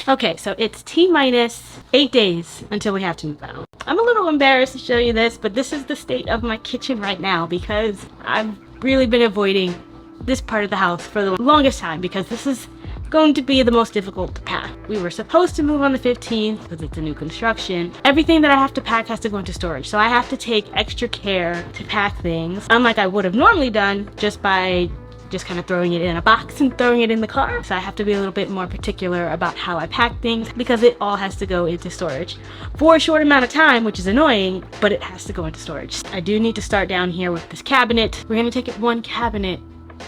Okay, so it's T-minus 8 days until we have to move out. I'm a little embarrassed to show you this, but this is the state of my kitchen right now because I've really been avoiding this part of the house for the longest time because this is going to be the most difficult to pack. We were supposed to move on the 15th because it's a new construction. Everything that I have to pack has to go into storage, so I have to take extra care to pack things, unlike I would have normally done just by kind of throwing it in a box and throwing it in the car. So I have to be a little bit more particular about how I pack things because it all has to go into storage for a short amount of time, which is annoying, but it has to go into storage. I do need to start down here with this cabinet. We're gonna take it one cabinet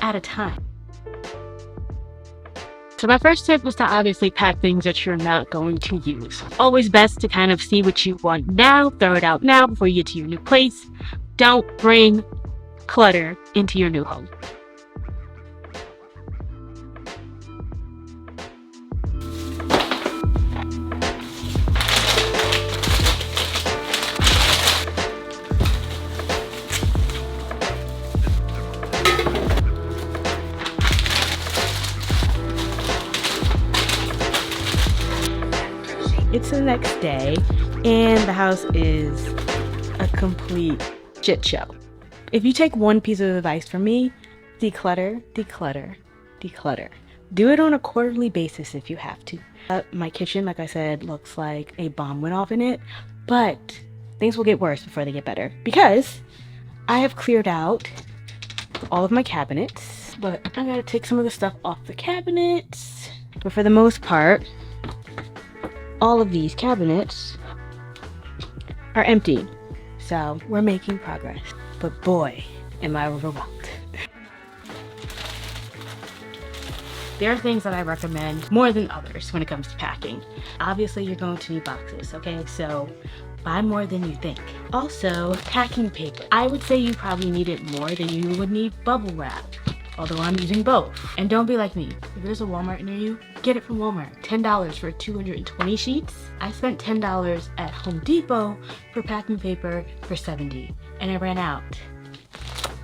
at a time. So my first tip was to obviously pack things that you're not going to use. Always best to kind of see what you want now, throw it out now before you get to your new place. Don't bring clutter into your new home. It's the next day and the house is a complete shit show. If you take one piece of advice from me, declutter, declutter, declutter. Do it on a quarterly basis if you have to. My kitchen, like I said, looks like a bomb went off in it, but things will get worse before they get better because I have cleared out all of my cabinets, but I gotta take some of the stuff off the cabinets. But for the most part, all of these cabinets are empty. So we're making progress, but boy, am I overwhelmed. There are things that I recommend more than others when it comes to packing. Obviously, you're going to need boxes, okay? So buy more than you think. Also, packing paper. I would say you probably need it more than you would need bubble wrap, although I'm using both. And don't be like me. If there's a Walmart near you, get it from Walmart. $10 for 220 sheets. I spent $10 at Home Depot for packing paper for $70, and I ran out.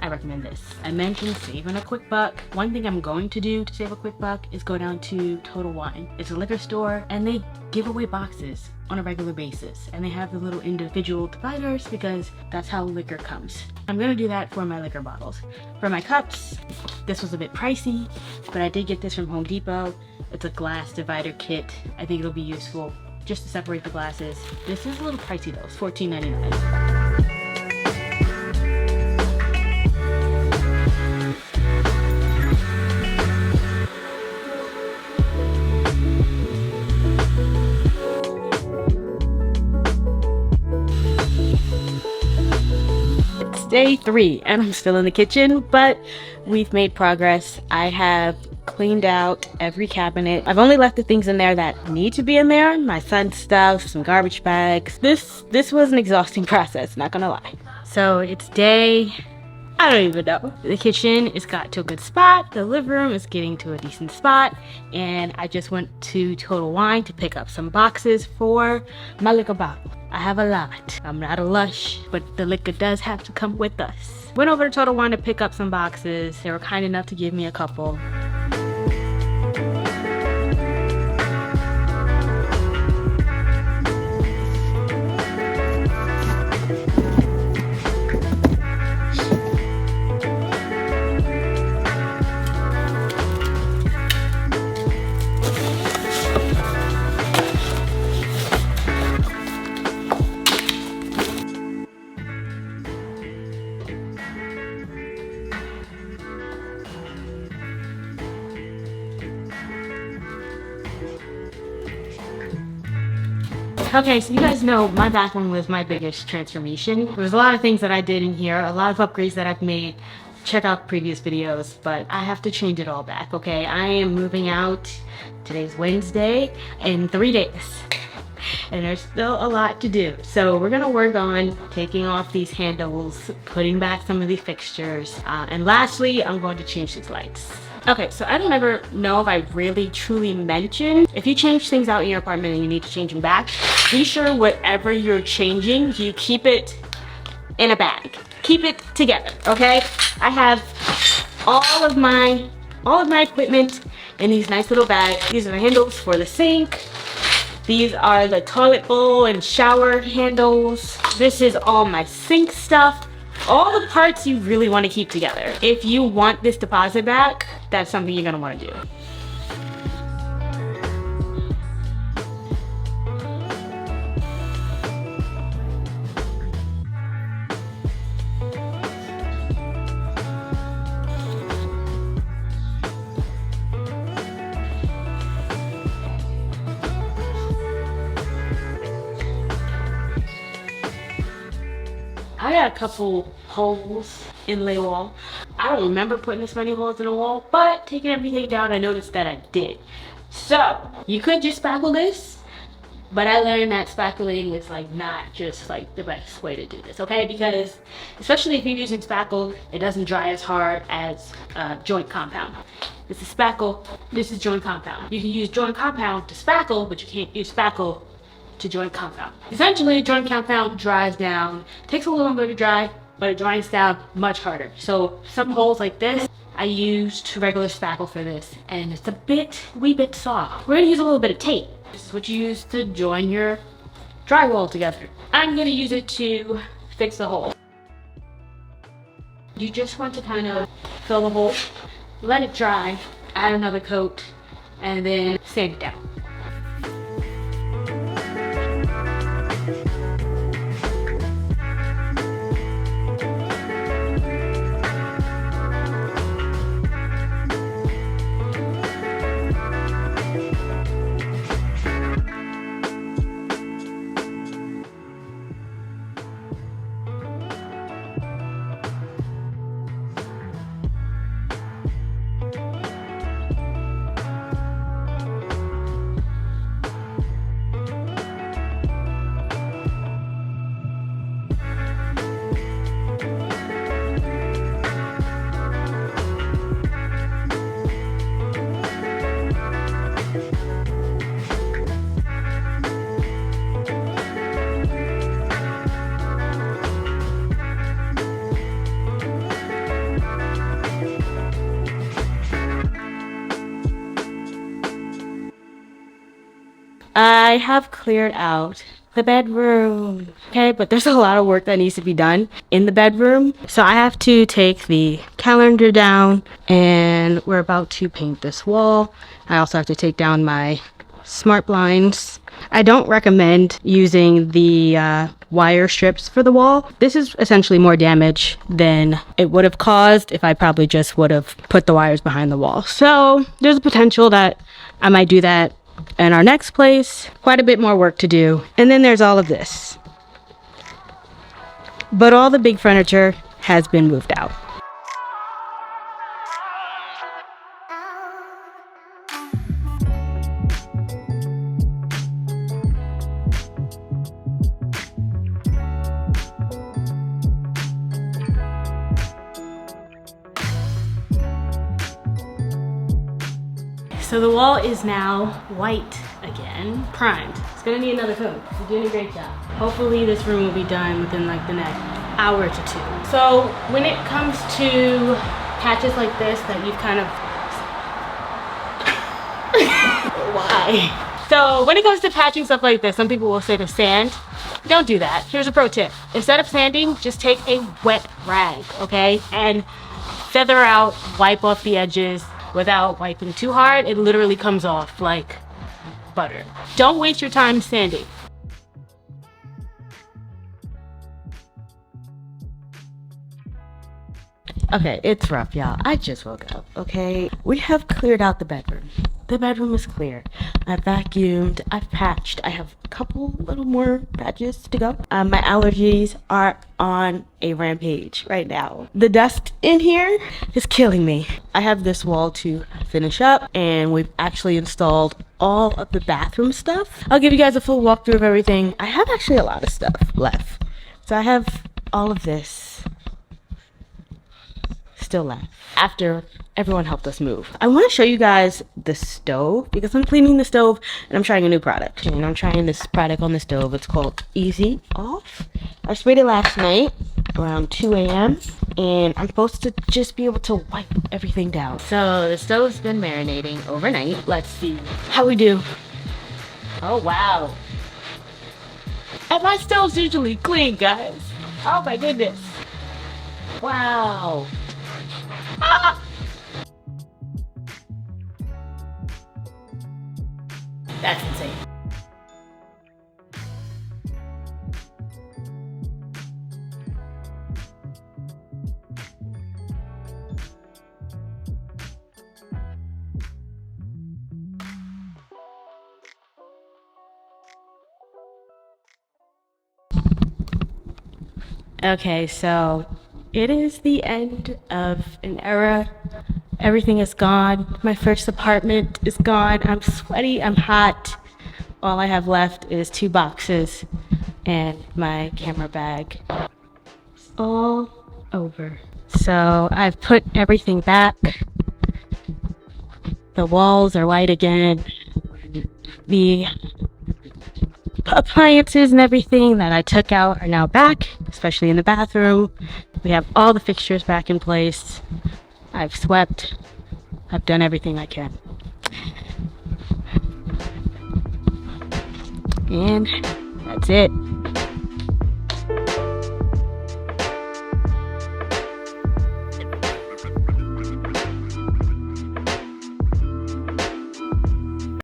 I recommend this. I mentioned saving a quick buck. One thing I'm going to do to save a quick buck is go down to Total Wine. It's a liquor store and they give away boxes on a regular basis, and they have the little individual dividers because that's how liquor comes. I'm gonna do that for my liquor bottles. For my cups, this was a bit pricey, but I did get this from Home Depot. It's a glass divider kit. I think it'll be useful just to separate the glasses. This is a little pricey though, it's $14.99. Day 3 and I'm still in the kitchen, but we've made progress. I have cleaned out every cabinet. I've only left the things in there that need to be in there. My son's stuff, some garbage bags. This was an exhausting process, not gonna lie. So it's day, I don't even know. The kitchen is got to a good spot. The living room is getting to a decent spot. And I just went to Total Wine to pick up some boxes for my liquor bottle. I have a lot. I'm not a lush, but the liquor does have to come with us. Went over to Total Wine to pick up some boxes. They were kind enough to give me a couple. Okay, so you guys know my bathroom was my biggest transformation. There was a lot of things that I did in here, a lot of upgrades that I've made. Check out previous videos, but I have to change it all back, okay? I am moving out, today's Wednesday, in 3 days. And there's still a lot to do. So we're gonna work on taking off these handles, putting back some of these fixtures, and lastly, I'm going to change these lights. Okay, so I don't ever know if I really truly mentioned, if you change things out in your apartment and you need to change them back, be sure whatever you're changing, you keep it in a bag. Keep it together, okay? I have all of my equipment in these nice little bags. These are the handles for the sink. These are the toilet bowl and shower handles. This is all my sink stuff. All the parts you really want to keep together. If you want this deposit back, that's something you're gonna want to do. I got a couple holes in the wall. I don't remember putting this many holes in the wall, but taking everything down, I noticed that I did. So you could just spackle this, but I learned that spackling is like not just like the best way to do this, okay? Because especially if you're using spackle, it doesn't dry as hard as joint compound. This is spackle, this is joint compound. You can use joint compound to spackle, but you can't use spackle to joint compound. Essentially, joint compound dries down, takes a little longer to dry, but it dries down much harder. So some holes like this, I used regular spackle for this, and it's a wee bit soft. We're gonna use a little bit of tape. This is what you use to join your drywall together. I'm gonna use it to fix the hole. You just want to kind of fill the hole, let it dry, add another coat, and then sand it down. I have cleared out the bedroom, okay, but there's a lot of work that needs to be done in the bedroom. So I have to take the calendar down, and we're about to paint this wall. I also have to take down my smart blinds. I don't recommend using the wire strips for the wall. This is essentially more damage than it would have caused if I probably just would have put the wires behind the wall. So there's a potential that I might do that in our next place. Quite a bit more work to do. And then there's all of this. But all the big furniture has been moved out. So the wall is now white again, primed. It's gonna need another coat. You're doing a great job. Hopefully this room will be done within like the next hour to two. So when it comes to patches like this that you've kind of, why? So when it comes to patching stuff like this, some people will say to sand. Don't do that. Here's a pro tip. Instead of sanding, just take a wet rag, okay? And feather out, wipe off the edges. Without wiping too hard, it literally comes off like butter. Don't waste your time sanding. Okay, it's rough, y'all. I just woke up, okay? We have cleared out the bedroom. The bedroom is clear. I've vacuumed, I've patched. I have a couple little more patches to go. My allergies are on a rampage right now. The dust in here is killing me. I have this wall to finish up, and we've actually installed all of the bathroom stuff. I'll give you guys a full walkthrough of everything. I have actually a lot of stuff left. So I have all of this still left after everyone helped us move. I want to show you guys the stove because I'm cleaning the stove and I'm trying a new product. And I'm trying this product on the stove. It's called Easy Off. I sprayed it last night around 2 a.m. and I'm supposed to just be able to wipe everything down. So the stove's been marinating overnight. Let's see how we do. Oh wow. And my stove's usually clean, guys. Oh my goodness. Wow. Ah! That's insane. Okay, so it is the end of an era. Everything is gone. My first apartment is gone. I'm sweaty, I'm hot. All I have left is 2 boxes and my camera bag. It's all over. So I've put everything back. The walls are white again. The appliances and everything that I took out are now back, especially in the bathroom. We have all the fixtures back in place. I've swept. I've done everything I can. And that's it.